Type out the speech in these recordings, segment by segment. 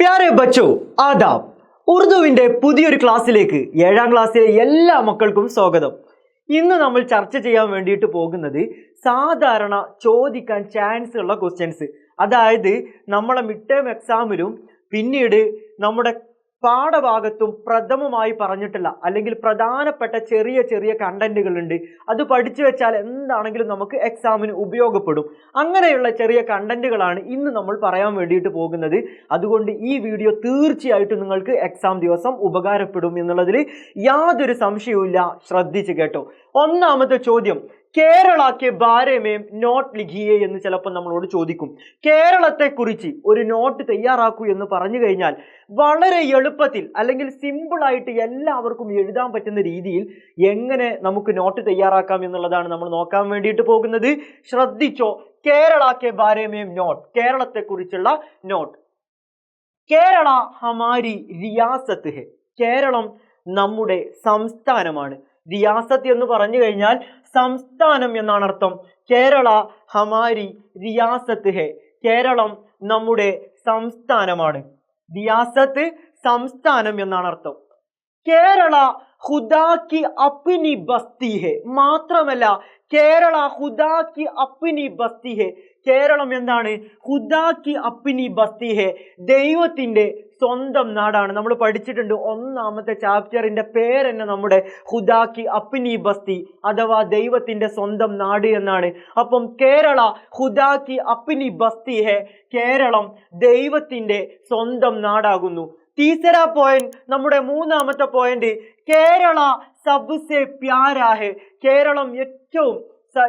പ്യാരെ ബച്ചോ ആദാബ്. ഉറുദുവിന്റെ പുതിയൊരു ക്ലാസ്സിലേക്ക് 7ാം ക്ലാസ്സിലെ എല്ലാ മക്കൾക്കും സ്വാഗതം. ഇന്ന് നമ്മൾ ചർച്ച ചെയ്യാൻ വേണ്ടിയിട്ട് പോകുന്നത് സാധാരണ ചോദിക്കാൻ ചാൻസ് ഉള്ള ക്വസ്റ്റ്യൻസ്, അതായത് നമ്മളെ മിഡ് ടേം എക്സാമിലും പിന്നീട് നമ്മുടെ പാഠഭാഗത്തും പ്രഥമമായി പറഞ്ഞിട്ടില്ല അല്ലെങ്കിൽ പ്രധാനപ്പെട്ട ചെറിയ ചെറിയ കണ്ടന്റുകളുണ്ട്. അത് പഠിച്ചു വെച്ചാൽ എന്താണെങ്കിലും നമുക്ക് എക്സാമിന് ഉപയോഗപ്പെടും. അങ്ങനെയുള്ള ചെറിയ കണ്ടന്റുകളാണ് ഇന്ന് നമ്മൾ പറയാൻ വേണ്ടിയിട്ട് പോകുന്നത്. അതുകൊണ്ട് ഈ വീഡിയോ തീർച്ചയായിട്ടും നിങ്ങൾക്ക് എക്സാം ദിവസം ഉപകാരപ്പെടും എന്നുള്ളതിൽ യാതൊരു സംശയവുമില്ല. ശ്രദ്ധിച്ച് കേട്ടോ. ഒന്നാമത്തെ ചോദ്യം, Kerala K Bare ma'am not ലിഖിയേ എന്ന് ചിലപ്പോൾ നമ്മളോട് ചോദിക്കും. കേരളത്തെ കുറിച്ച് ഒരു നോട്ട് തയ്യാറാക്കൂ എന്ന് പറഞ്ഞു കഴിഞ്ഞാൽ വളരെ എളുപ്പത്തിൽ അല്ലെങ്കിൽ സിമ്പിൾ ആയിട്ട് എല്ലാവർക്കും എഴുതാൻ പറ്റുന്ന രീതിയിൽ എങ്ങനെ നമുക്ക് നോട്ട് തയ്യാറാക്കാം എന്നുള്ളതാണ് നമ്മൾ നോക്കാൻ വേണ്ടിയിട്ട് പോകുന്നത്. ശ്രദ്ധിച്ചോ. Kerala K Bare ma'am not, കേരളത്തെ കുറിച്ചുള്ള നോട്ട്. കേരള ഹമാരി റിയാസത്ത് ഹെ, കേരളം നമ്മുടെ സംസ്ഥാനമാണ്. റിയാസത്ത് എന്ന് പറഞ്ഞു കഴിഞ്ഞാൽ സംസ്ഥാനം എന്നാണ് അർത്ഥം. കേരള ഹമാരി റിയാസത്ത് ഹെ, കേരളം നമ്മുടെ സംസ്ഥാനമാണ്. റിയാസത്ത് സംസ്ഥാനം എന്നാണ് അർത്ഥം. കേരള ഖുദാ കി അപ്നി ബസ്തി ഹെ, മാത്രമല്ല കേരള ഖുദാ കി അപ്നി ബസ്തി ഹെ, കേരളം എന്താണ്? ഖുദാ കി അപ്നി ബസ്തി ഹെ, ദൈവത്തിന്റെ സ്വന്തം നാടാണ്. നമ്മൾ പഠിച്ചിട്ടുണ്ട്, ഒന്നാമത്തെ ചാപ്റ്ററിന്റെ പേര് തന്നെ നമ്മുടെ ഖുദാ കി അപ്നി ബസ്തി അഥവാ ദൈവത്തിന്റെ സ്വന്തം നാട് എന്നാണ്. അപ്പം കേരള ഖുദാ കി അപ്നി ബസ്തി ഹെ, കേരളം ദൈവത്തിന്റെ സ്വന്തം നാടാകുന്നു. തീസര പോയിന്റ്, നമ്മുടെ മൂന്നാമത്തെ പോയിന്റ്, കേരള സബ്സെ പ്യാരാ ഹെ, കേരളം ഏറ്റവും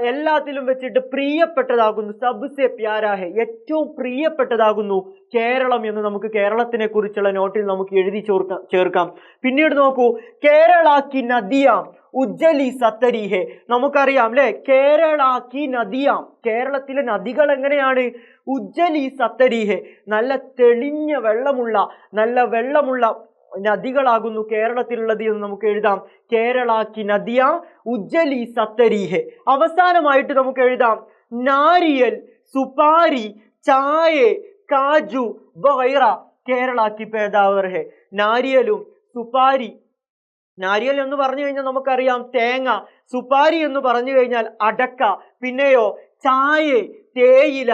എല്ലാത്തിലും വെച്ചിട്ട് പ്രിയപ്പെട്ടതാകുന്നു. സബ്സെ പ്യാരാ ഹെ, ഏറ്റവും പ്രിയപ്പെട്ടതാകുന്നു കേരളം എന്ന് നമുക്ക് കേരളത്തിനെ കുറിച്ചുള്ള നോട്ടിൽ നമുക്ക് എഴുതി ചേർക്കാം. പിന്നീട് നോക്കൂ, കേരള കി നദിയാം ഉജ്ജലി സത്തരി ഹെ, നമുക്കറിയാം അല്ലെ, കേരള കി നദിയാം, കേരളത്തിലെ നദികൾ എങ്ങനെയാണ്? ഉജ്ജലി സത്തരി ഹെ, നല്ല തെളിഞ്ഞ വെള്ളമുള്ള നദികളാകുന്നു കേരളത്തിലുള്ളത് എന്ന് നമുക്ക് എഴുതാം. കേരള കി നദിയാം ഉജ്ജലി സത്തരി ഹെ. അവസാനമായിട്ട് നമുക്ക് എഴുതാം, നാരിയൽ സുപാരി ചായ കാജു വഗൈറ കേരള കി പേദാവർ ഹെ. നാരിയലും സുപാരി, നാരിയൽ എന്ന് പറഞ്ഞു കഴിഞ്ഞാൽ നമുക്കറിയാം തേങ്ങ, സുപാരി എന്ന് പറഞ്ഞു കഴിഞ്ഞാൽ അടക്ക, പിന്നെയോ ചായ തേയില,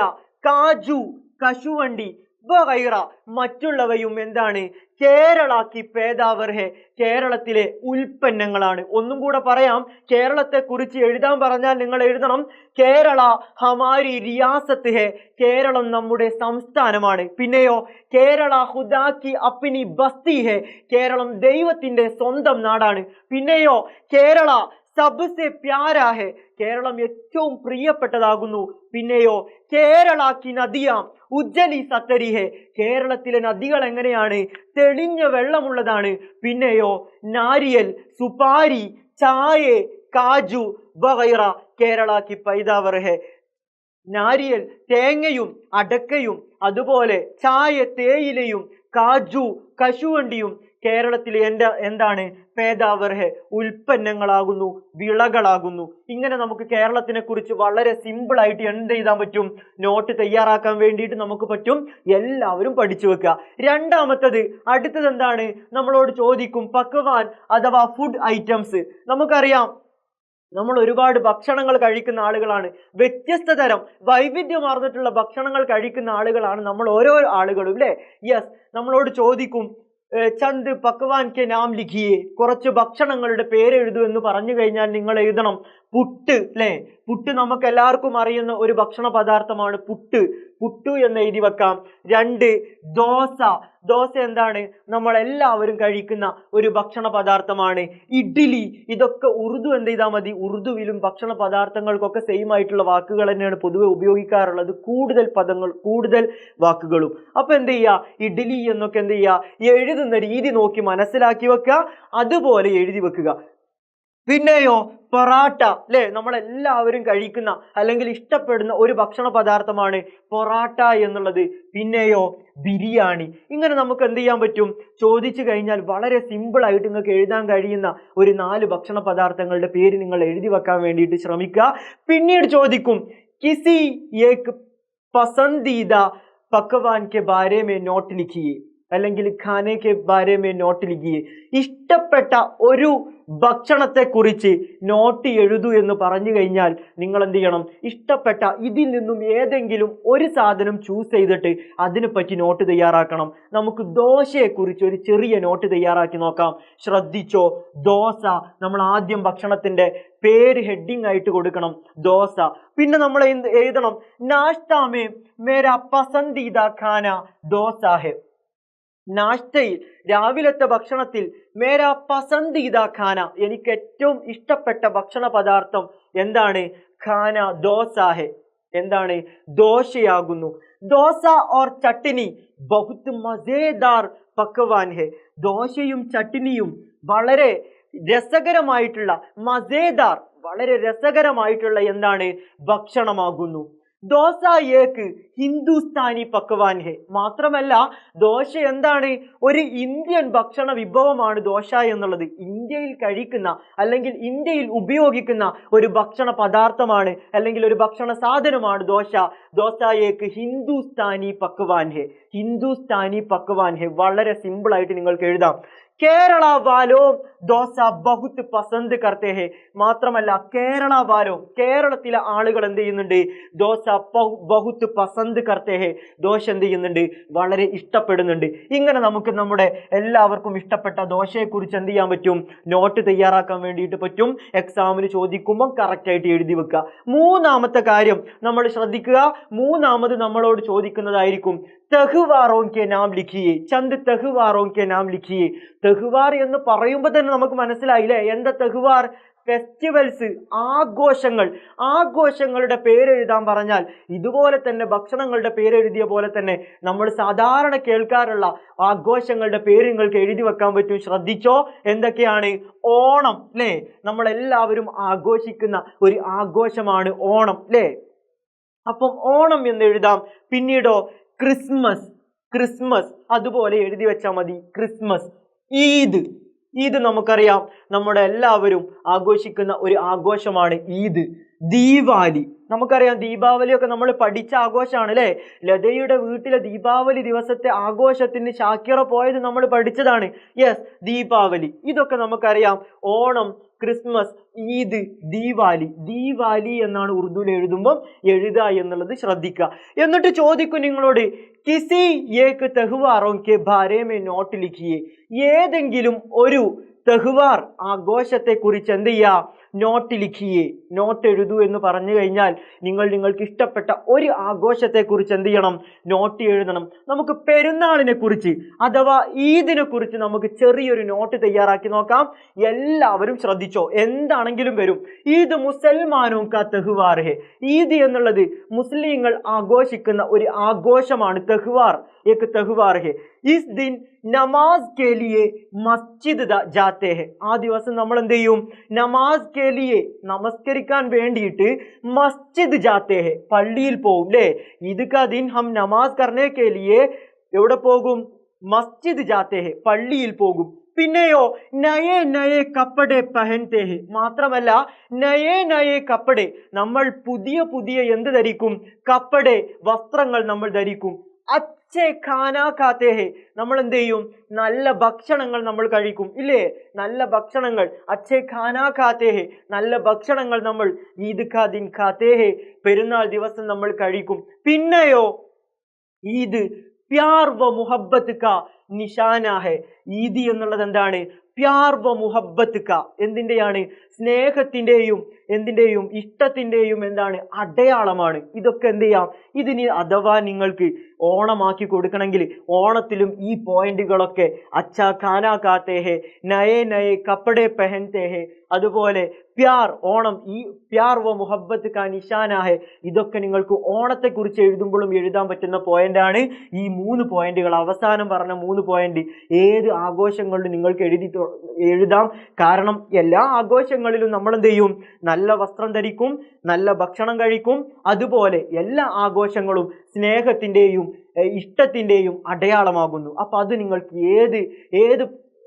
കാജു കശുവണ്ടി, വഗൈറ മറ്റുള്ളവയും എന്താണ്? കേരള കി പേദാവർ ഹെ, കേരളത്തിലെ ഉൽപ്പന്നങ്ങളാണ്. ഒന്നും കൂടെ പറയാം, കേരളത്തെ കുറിച്ച് എഴുതാൻ പറഞ്ഞാൽ നിങ്ങൾ എഴുതണം കേരള ഹമാരി റിയാസത്ത് ഹെ, കേരളം നമ്മുടെ സംസ്ഥാനമാണ്. പിന്നെയോ കേരള ഖുദാ കി അപ്നി ബസ്തി ഹെ, കേരളം ദൈവത്തിന്റെ സ്വന്തം നാടാണ്. പിന്നെയോ കേരള സബ്സെ പ്യാരാ ഹെ, കേരളം ഏറ്റവും പ്രിയപ്പെട്ടതാകുന്നു. പിന്നെയോ കേരള കി നദിയാം ഉജ്ജലി സത്തരി ഹെ, കേരളത്തിലെ നദികൾ എങ്ങനെയാണ്? തെളിഞ്ഞ വെള്ളമുള്ളതാണ്. പിന്നെയോ നാരിയൽ സുപാരി ചായ കാജു വഗൈറ കേരള കി പൈദാവർ ഹെ, നാരിയൽ തേങ്ങയും അടക്കയും അതുപോലെ ചായ തേയിലയും കാജു കശുവണ്ടിയും കേരളത്തിലെ എന്താണ്? പേദാവർ ഹെ, ഉൽപ്പന്നങ്ങളാകുന്നു, വിളകളാകുന്നു. ഇങ്ങനെ നമുക്ക് കേരളത്തിനെ കുറിച്ച് വളരെ സിമ്പിൾ ആയിട്ട് എന്ത് ചെയ്താൻ പറ്റും? നോട്ട് തയ്യാറാക്കാൻ വേണ്ടിയിട്ട് നമുക്ക് പറ്റും. എല്ലാവരും പഠിച്ചു വെക്കുക. രണ്ടാമത്തത്, അടുത്തത് എന്താണ്? നമ്മളോട് ചോദിക്കും പക്വാൻ അഥവാ ഫുഡ് ഐറ്റംസ്. നമുക്കറിയാം നമ്മൾ ഒരുപാട് ഭക്ഷണങ്ങൾ കഴിക്കുന്ന ആളുകളാണ്. വ്യത്യസ്ത തരം വൈവിധ്യമാർന്നിട്ടുള്ള ഭക്ഷണങ്ങൾ കഴിക്കുന്ന ആളുകളാണ് നമ്മൾ ഓരോ ആളുകളും അല്ലേ? യെസ്, നമ്മളോട് ചോദിക്കും ചന്ദ് പക്വാൻ കെ നാം ലിഖിയേ, കുറച്ച് ഭക്ഷണങ്ങളുടെ പേര് എഴുതൂ എന്ന് പറഞ്ഞു കഴിഞ്ഞാൽ നിങ്ങൾ എഴുതണം പുട്ട് അല്ലേ? പുട്ട് നമുക്ക് എല്ലാവർക്കും അറിയുന്ന ഒരു ഭക്ഷണ പദാർത്ഥമാണ്. പുട്ടു എന്ന് എഴുതി വെക്കാം. 2 ദോശ, ദോശ എന്താണ്? നമ്മൾ എല്ലാവരും കഴിക്കുന്ന ഒരു ഭക്ഷണ പദാർത്ഥമാണ്. ഇഡ്ഡലി, ഇതൊക്കെ ഉറുദു എന്ത് ചെയ്താൽ മതി? ഉറുദുവിലും ഭക്ഷണ പദാർത്ഥങ്ങൾക്കൊക്കെ സെയിം ആയിട്ടുള്ള വാക്കുകൾ തന്നെയാണ് പൊതുവെ ഉപയോഗിക്കാറുള്ളത്, കൂടുതൽ പദങ്ങൾ, കൂടുതൽ വാക്കുകളും. അപ്പൊ എന്ത് ചെയ്യുക? ഇഡ്ഡലി എന്നൊക്കെ എന്ത് ചെയ്യുക? എഴുതുന്ന രീതി നോക്കി മനസ്സിലാക്കി വെക്കുക, അതുപോലെ എഴുതി വെക്കുക. പിന്നെയോ പൊറാട്ട അല്ലെ, നമ്മളെല്ലാവരും കഴിക്കുന്ന അല്ലെങ്കിൽ ഇഷ്ടപ്പെടുന്ന ഒരു ഭക്ഷണ പദാർത്ഥമാണ് പൊറാട്ട എന്നുള്ളത്. പിന്നെയോ ബിരിയാണി. ഇങ്ങനെ നമുക്ക് എന്ത് ചെയ്യാൻ പറ്റും? ചോദിച്ചു കഴിഞ്ഞാൽ വളരെ സിമ്പിൾ ആയിട്ട് നിങ്ങൾക്ക് എഴുതാൻ കഴിയുന്ന ഒരു 4 ഭക്ഷണ പദാർത്ഥങ്ങളുടെ പേര് നിങ്ങൾ എഴുതി വെക്കാൻ വേണ്ടിയിട്ട് ശ്രമിക്കുക. പിന്നീട് ചോദിക്കും കിസി ഏക് പസന്ദീദ പക്വാൻ കെ ബാരെ മേ നോട്ട് ലിഖിയേ, അല്ലെങ്കിൽ ഖാനെ കെ ബാരെ മേ നോട്ട് ലിഖിയെ. ഇഷ്ടപ്പെട്ട ഒരു ഭക്ഷണത്തെ കുറിച്ച് നോട്ട് എഴുതൂ എന്ന് പറഞ്ഞു കഴിഞ്ഞാൽ നിങ്ങൾ എന്ത് ചെയ്യണം? ഇഷ്ടപ്പെട്ട ഇതിൽ നിന്നും ഏതെങ്കിലും ഒരു സാധനം ചൂസ് ചെയ്തിട്ട് അതിനെ പറ്റി നോട്ട് തയ്യാറാക്കണം. നമുക്ക് ദോശയെ കുറിച്ച് ഒരു ചെറിയ നോട്ട് തയ്യാറാക്കി നോക്കാം. ശ്രദ്ധിച്ചോ, ദോശ. നമ്മൾ ആദ്യം ഭക്ഷണത്തിന്റെ പേര് ഹെഡിങ് ആയിട്ട് കൊടുക്കണം, ദോശ. പിന്നെ നമ്മൾ എഴുതണം നാശ്ത മേ മേരാ പസന്ദീദ ഖാന ദോശ ഹെ. നാശ്തയിൽ, രാവിലത്തെ ഭക്ഷണത്തിൽ മേരാ പസന്ദീദ ഖാന, എനിക്ക് ഏറ്റവും ഇഷ്ടപ്പെട്ട ഭക്ഷണ പദാർത്ഥം എന്താണ്? ഖാന ദോശ ഹെ, എന്താണ്? ദോശയാകുന്നു. ദോശ ഓർ ചട്നി ബഹുത് മസേദാർ പക്വാൻ ഹെ. ദോശയും ചട്നിയും വളരെ രസകരമായിട്ടുള്ള, മസേദാർ വളരെ രസകരമായിട്ടുള്ള എന്താണ്? ഭക്ഷണമാകുന്നു. ദോശ ഏക്ക് ഹിന്ദുസ്ഥാനി പക്വാൻ ഹെ. മാത്രമല്ല ദോശ എന്താണ്? ഒരു ഇന്ത്യൻ ഭക്ഷണ വിഭവമാണ് ദോശ എന്നുള്ളത്. ഇന്ത്യയിൽ കഴിക്കുന്ന അല്ലെങ്കിൽ ഇന്ത്യയിൽ ഉപയോഗിക്കുന്ന ഒരു ഭക്ഷണ പദാർത്ഥമാണ് അല്ലെങ്കിൽ ഒരു ഭക്ഷണ സാധനമാണ് ദോശ. ദോശ ഏക്ക് ഹിന്ദുസ്ഥാനി പക്വാൻ ഹെ. ഹിന്ദുസ്ഥാനി പക്വാൻ ഹെ വളരെ സിമ്പിൾ ആയിട്ട് നിങ്ങൾക്ക് എഴുതാം. കേരള വാലോ ദോശ ബഹുത് പസന്ത് കർത്തേ ഹെ. മാത്രമല്ല കേരള വാലോ, കേരളത്തിലെ ആളുകൾ എന്ത് ചെയ്യുന്നുണ്ട്? ദോശ ബഹുത് പസന്ത് കർത്തേ ഹെ. ദോശ എന്ത് ചെയ്യുന്നുണ്ട്? വളരെ ഇഷ്ടപ്പെടുന്നുണ്ട്. ഇങ്ങനെ നമുക്ക് നമ്മുടെ എല്ലാവർക്കും ഇഷ്ടപ്പെട്ട ദോശയെ കുറിച്ച് എന്ത് ചെയ്യാൻ പറ്റും? നോട്ട് തയ്യാറാക്കാൻ വേണ്ടിയിട്ട് പറ്റും. എക്സാമിന് ചോദിക്കുമ്പോൾ കറക്റ്റ് ആയിട്ട് എഴുതി വെക്കുക. മൂന്നാമത്തെ കാര്യം നമ്മൾ ശ്രദ്ധിക്കുക. മൂന്നാമത് നമ്മളോട് ചോദിക്കുന്നതായിരിക്കും തെഹ്വാറോ കെ നാം ലിഖിയെ. ചന്ദ് തെഹ്വാറോ കെ നാം ലിഖിയെ. തെഹ്വാർ എന്ന് പറയുമ്പോൾ തന്നെ നമുക്ക് മനസ്സിലായില്ലേ എന്താ തെഹ്വാർ? ഫെസ്റ്റിവൽസ്, ആഘോഷങ്ങൾ. ആഘോഷങ്ങളുടെ പേരെഴുതാൻ പറഞ്ഞാൽ ഇതുപോലെ തന്നെ ഭക്ഷണങ്ങളുടെ പേരെഴുതിയ പോലെ തന്നെ നമ്മൾ സാധാരണ കേൾക്കാറുള്ള ആഘോഷങ്ങളുടെ പേര് നിങ്ങൾക്ക് എഴുതി വെക്കാൻ പറ്റും. ശ്രദ്ധിച്ചോ, എന്തൊക്കെയാണ്? ഓണം, അല്ലേ? നമ്മളെല്ലാവരും ആഘോഷിക്കുന്ന ഒരു ആഘോഷമാണ് ഓണം, അല്ലേ? അപ്പം ഓണം എന്ന് എഴുതാം. പിന്നീടോ ക്രിസ്മസ്, ക്രിസ്മസ് അതുപോലെ എഴുതി വെച്ചാൽ മതി. ക്രിസ്മസ്. ഈദ്, ഈദ് നമുക്കറിയാം നമ്മുടെ എല്ലാവരും ആഘോഷിക്കുന്ന ഒരു ആഘോഷമാണ് ഈദ്. ദീപാവലി നമുക്കറിയാം, ദീപാവലിയൊക്കെ നമ്മൾ പഠിച്ച ആഘോഷമാണ്, അല്ലേ? ലതയുടെ വീട്ടിലെ ദീപാവലി ദിവസത്തെ ആഘോഷത്തിന് ഷാക്കിറ പോയത് നമ്മൾ പഠിച്ചതാണ്. യെസ്, ദീപാവലി. ഇതൊക്കെ നമുക്കറിയാം. ഓണം, ക്രിസ്മസ്, ഈദ്, ദീപാവലി. ദീപാവലി എന്നാണ് ഉറുദുവിൽ എഴുതുമ്പോൾ എഴുതുക എന്നുള്ളത് ശ്രദ്ധിക്കുക. എന്നിട്ട് ചോദിക്കും നിങ്ങളോട് കിസി ഏക് തെഹ്വാറോ കെ ബാരെ മേ നോട്ട് ലിഖിയെ. ഏതെങ്കിലും ഒരു തെഹ്വാർ ആഘോഷത്തെ കുറിച്ച് എന്ത് ചെയ്യുക? നോട്ട് ലിഖിയെ, നോട്ട് എഴുതൂ എന്ന് പറഞ്ഞു കഴിഞ്ഞാൽ നിങ്ങൾക്ക് ഇഷ്ടപ്പെട്ട ഒരു ആഘോഷത്തെ കുറിച്ച് എന്ത് ചെയ്യണം? നോട്ട് എഴുതണം. നമുക്ക് പെരുന്നാളിനെ കുറിച്ച് അഥവാ ഈദിനെ കുറിച്ച് നമുക്ക് ചെറിയൊരു നോട്ട് തയ്യാറാക്കി നോക്കാം. എല്ലാവരും ശ്രദ്ധിച്ചോ, എന്താണെങ്കിലും വരും. ഈദ് മുസൽമാനോ കാ തെഹ്വാർ ഹെ. ഈദ് എന്നുള്ളത് മുസ്ലിങ്ങൾ ആഘോഷിക്കുന്ന ഒരു ആഘോഷമാണ്. തെഹ്വാർ, ഏക് തെഹ്വാർ ഹെ. ഇസ് ദിൻ നമാസ് കെ ലിയെ മസ്ജിദ് ജാത്തെ ഹെ. ആ ദിവസം നമ്മൾ എന്ത് ചെയ്യും? നമാസ് കെ ലിയെ, നമസ്കരിക്കാൻ വേണ്ടിയിട്ട് മസ്ജിദ് ജാത്തെ ഹെ, പള്ളിയിൽ പോകും, അല്ലേ? ഈദ് കാ ദിൻ ഹം നമാസ് കർനെ കെ ലിയെ എവിടെ പോകും? മസ്ജിദ് ജാത്തെ ഹെ, പള്ളിയിൽ പോകും. പിന്നെയോ നയേ നയേ കപ്പടെ പഹൻതേ ഹെ. മാത്രമല്ല നയേ നയേ കപ്പടെ, നമ്മൾ പുതിയ പുതിയ എന്ത് ധരിക്കും? കപ്പടെ, വസ്ത്രങ്ങൾ നമ്മൾ ധരിക്കും. അച്ഛേ ഖാന ഖാത്തേ ഹെ, നമ്മൾ എന്ത് ചെയ്യും? നല്ല ഭക്ഷണങ്ങൾ നമ്മൾ കഴിക്കും, ഇല്ലേ? നല്ല ഭക്ഷണങ്ങൾ. അച്ഛേ ഖാന ഖാത്തേ ഹെ, നല്ല ഭക്ഷണങ്ങൾ നമ്മൾ ഈദ് ഖാ ദിൻ ഖാത്തേ ഹെ, പെരുന്നാൾ ദിവസം നമ്മൾ കഴിക്കും. പിന്നെയോ ഈദ് പ്യാർ വ മുഹബ്ബത്ത് കാ നിശാന ഹെ. ഈദ് എന്നുള്ളത് എന്താണ്? പ്യാർ വ മുഹബ്ബത്ത് കാ, എന്തിന്റെയാണ്? സ്നേഹത്തിന്റെയും എന്തിന്റെയും ഇഷ്ടത്തിന്റെയും എന്താണ്? അടയാളമാണ്. ഇതൊക്കെ എന്ത് ചെയ്യാം? ഇതിന് അഥവാ നിങ്ങൾക്ക് ഓണമാക്കി കൊടുക്കണമെങ്കിൽ ഓണത്തിലും ഈ പോയിന്റുകളൊക്കെ അച്ഛാ ഖാനാ ഖാത്തേ ഹെ, നയേ നയേ കപ്പടെ പെഹൻതേ ഹെ, അതുപോലെ പ്യാർ, ഓണം, ഈ പ്യാർ വ മുഹബ്ബത്ത് കാ നിശാന ഹെ, ഇതൊക്കെ നിങ്ങൾക്ക് ഓണത്തെ കുറിച്ച് എഴുതുമ്പോഴും എഴുതാൻ പറ്റുന്ന പോയിന്റാണ് ഈ 3 പോയിന്റുകൾ. അവസാനം പറഞ്ഞ 3 പോയിന്റ് ഏത് ആഘോഷങ്ങളിലും നിങ്ങൾക്ക് എഴുതാം. കാരണം എല്ലാ ആഘോഷങ്ങളിലും നമ്മൾ എന്ത് ചെയ്യും? നല്ല വസ്ത്രം ധരിക്കും, നല്ല ഭക്ഷണം കഴിക്കും. അതുപോലെ എല്ലാ ആഘോഷങ്ങളും സ്നേഹത്തിന്റെയും ഇഷ്ടത്തിന്റെയും അടയാളമാകുന്നു. അപ്പൊ അത് നിങ്ങൾക്ക് ഏത്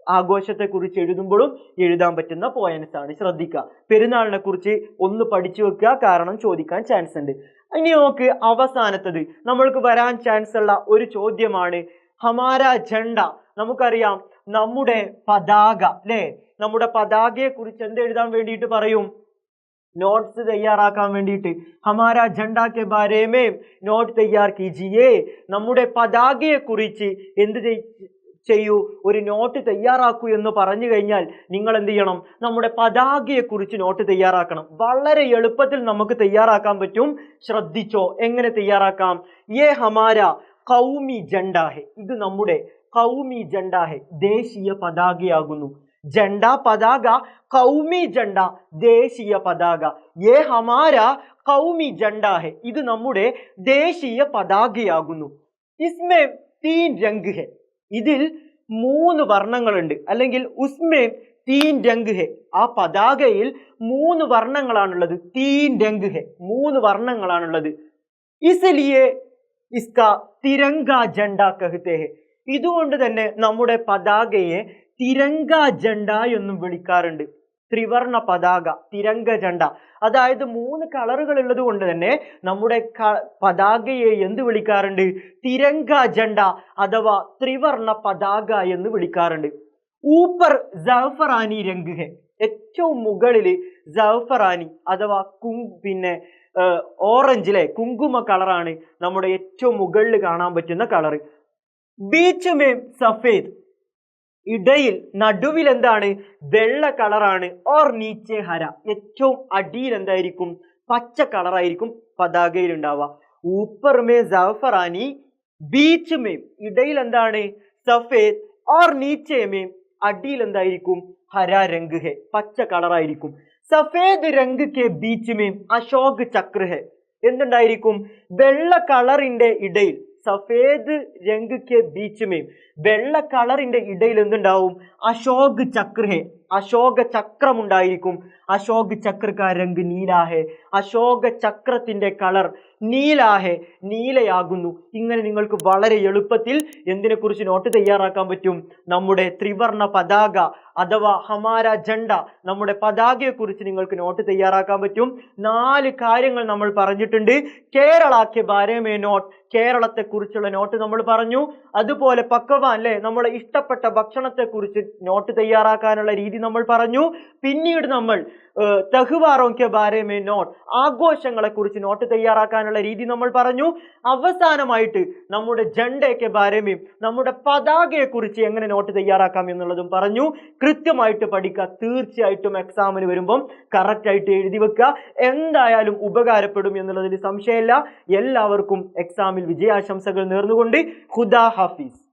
ആഘോഷത്തെ കുറിച്ച് എഴുതുമ്പോഴും എഴുതാൻ പറ്റുന്ന പോയിന്റ്സ് ആണ്. ശ്രദ്ധിക്കുക, പെരുന്നാളിനെ കുറിച്ച് ഒന്ന് പഠിച്ചു വെക്കുക, കാരണം ചോദിക്കാൻ ചാൻസ് ഉണ്ട്. ഇനി നോക്ക്, അവസാനത്തത് നമ്മൾക്ക് വരാൻ ചാൻസ് ഉള്ള ഒരു ചോദ്യമാണ് ഹമാര ജണ്ട, നമുക്കറിയാം നമ്മുടെ പതാക അല്ലെ, നമ്മുടെ പതാകയെ കുറിച്ച് എന്ത് എഴുതാൻ വേണ്ടിയിട്ട് പറയും? നോട്ട്സ് തയ്യാറാക്കാൻ വേണ്ടിയിട്ട് ഹമാര ജണ്ട കെ ബാരേ മേ നോട്ട് തയ്യാർ കീജിയേ, നമ്മുടെ പതാകയെ കുറിച്ച് എന്ത് ചെയ്യൂ, ഒരു നോട്ട് തയ്യാറാക്കൂ എന്ന് പറഞ്ഞു കഴിഞ്ഞാൽ നിങ്ങൾ എന്ത് ചെയ്യണം? നമ്മുടെ പതാകയെ കുറിച്ച് നോട്ട് തയ്യാറാക്കണം. വളരെ എളുപ്പത്തിൽ നമുക്ക് തയ്യാറാക്കാൻ പറ്റും. ശ്രദ്ധിച്ചോ, എങ്ങനെ തയ്യാറാക്കാം? യേ ഹമാര കൗമി ജണ്ട ഹെ, ഇത് നമ്മുടെ കൗമി ജണ്ട ഹെ, ദേശീയ പതാകയാകുന്നു. ജണ്ട പതാക, കൗമി ജണ്ട ദേശീയ പതാക. യേ ഹമാര കൗമി ജണ്ട ഹെ, ഇത് നമ്മുടെ ദേശീയ പതാകയാകുന്നു. ഇസ്മേ തീൻ രംഗ് ഹെ, ഇതിൽ 3 വർണ്ണങ്ങളുണ്ട്, അല്ലെങ്കിൽ ഉസ്മേ തീൻ രംഗ് ഹെ, ആ പതാകയിൽ 3 വർണ്ണങ്ങളാണുള്ളത്. തീൻ രംഗ് ഹെ, 3 വർണ്ണങ്ങളാണുള്ളത്. ഇസ്ലിയേ ഇസ്കാ തിരങ്ക ജണ്ട കഹത്തെ ഹെ, ഇതുകൊണ്ട് തന്നെ നമ്മുടെ പതാകയെ തിരങ്ക ജണ്ട എന്നും വിളിക്കാറുണ്ട്. ത്രിവർണ പതാക, തിരങ്ക ജണ്ട, അതായത് 3 കളറുകൾ ഉള്ളത് കൊണ്ട് തന്നെ നമ്മുടെ പതാകയെ എന്ത് വിളിക്കാറുണ്ട്? തിരങ്ക ജണ്ട അഥവാ ത്രിവർണ പതാക എന്ന് വിളിക്കാറുണ്ട്. ഊപ്പർ ജഅഫറാനി രംഗ് ഹെ, ഏറ്റവും മുകളിൽ ജഅഫറാനി അഥവാ ഓറഞ്ചിലെ കുങ്കുമ കളറാണ് നമ്മുടെ ഏറ്റവും മുകളിൽ കാണാൻ പറ്റുന്ന കളറ്. ബീച്ച് മേ സഫേദ്, ഇടയിൽ നടുവിൽ എന്താണ്? വെള്ള കളറാണ്. ഓർ നീച്ചെ ഹര, ഏറ്റവും അടിയിൽ എന്തായിരിക്കും? പച്ച കളറായിരിക്കും പതാകയിൽ ഉണ്ടാവുക. ഊപ്പർ മേ ജഅഫറാനി, ബീച്ച് മേ ഇടയിൽ എന്താണ്? സഫേദ്, ഓർ നീച്ചെ മേ അടിയിൽ എന്തായിരിക്കും? ഹര രംഗ് ഹെ, പച്ച കളറായിരിക്കും. സഫേദ് രംഗ് കെ ബീച്ച് മേ അശോക് ചക്ര ഹെ, എന്തുണ്ടായിരിക്കും? വെള്ള കളറിന്റെ ഇടയിൽ, സഫേദ് രംഗ് കെ ബീച്ച് മേ, വെള്ള കളറിന്റെ ഇടയിൽ എന്തുണ്ടാവും? അശോക് ചക്ര ഹെ, അശോക ചക്രം ഉണ്ടായിരിക്കും. അശോക് ചക്ര കാ രംഗ് നീലാ ഹെ, അശോക ചക്രത്തിന്റെ കളർ നീലാ ഹെ, നീലയാകുന്നു. ഇങ്ങനെ നിങ്ങൾക്ക് വളരെ എളുപ്പത്തിൽ എന്തിനെ കുറിച്ച് നോട്ട് തയ്യാറാക്കാൻ പറ്റും? നമ്മുടെ ത്രിവർണ പതാക അഥവാ ഹമാര ജണ്ട, നമ്മുടെ പതാകയെ കുറിച്ച് നിങ്ങൾക്ക് നോട്ട് തയ്യാറാക്കാൻ പറ്റും. 4 കാര്യങ്ങൾ നമ്മൾ പറഞ്ഞിട്ടുണ്ട്. കേരള കെ ബാരേ മേ നോട്ട്, കേരളത്തെ കുറിച്ചുള്ള നോട്ട് നമ്മൾ പറഞ്ഞു. അതുപോലെ പക്വവാൻ അല്ലെ, നമ്മളെ ഇഷ്ടപ്പെട്ട ഭക്ഷണത്തെ കുറിച്ച് നോട്ട് തയ്യാറാക്കാനുള്ള രീതി നമ്മൾ പറഞ്ഞു. പിന്നീട് നമ്മൾ തഹ്വാറോ കെ ബാരേ മേ നോട്ട്, ആഘോഷങ്ങളെ കുറിച്ച് നോട്ട് തയ്യാറാക്കാനുള്ള രീതി നമ്മൾ പറഞ്ഞു. അവസാനമായിട്ട് നമ്മുടെ ജണ്ടയ്ക്ക് ബാരേ മേ, നമ്മുടെ പതാകയെ കുറിച്ച് എങ്ങനെ നോട്ട് തയ്യാറാക്കാം എന്നുള്ളതും പറഞ്ഞു. കൃത്യമായിട്ട് പഠിക്കുക, തീർച്ചയായിട്ടും എക്സാമിന് വരുമ്പം കറക്റ്റ് ആയിട്ട് എഴുതി വെക്കുക. എന്തായാലും ഉപകാരപ്പെടും എന്നുള്ളതിൽ സംശയമില്ല. എല്ലാവർക്കും എക്സാമിൽ വിജയാശംസകൾ നേർന്നുകൊണ്ട് ഖുദാ ഹാഫിസ്.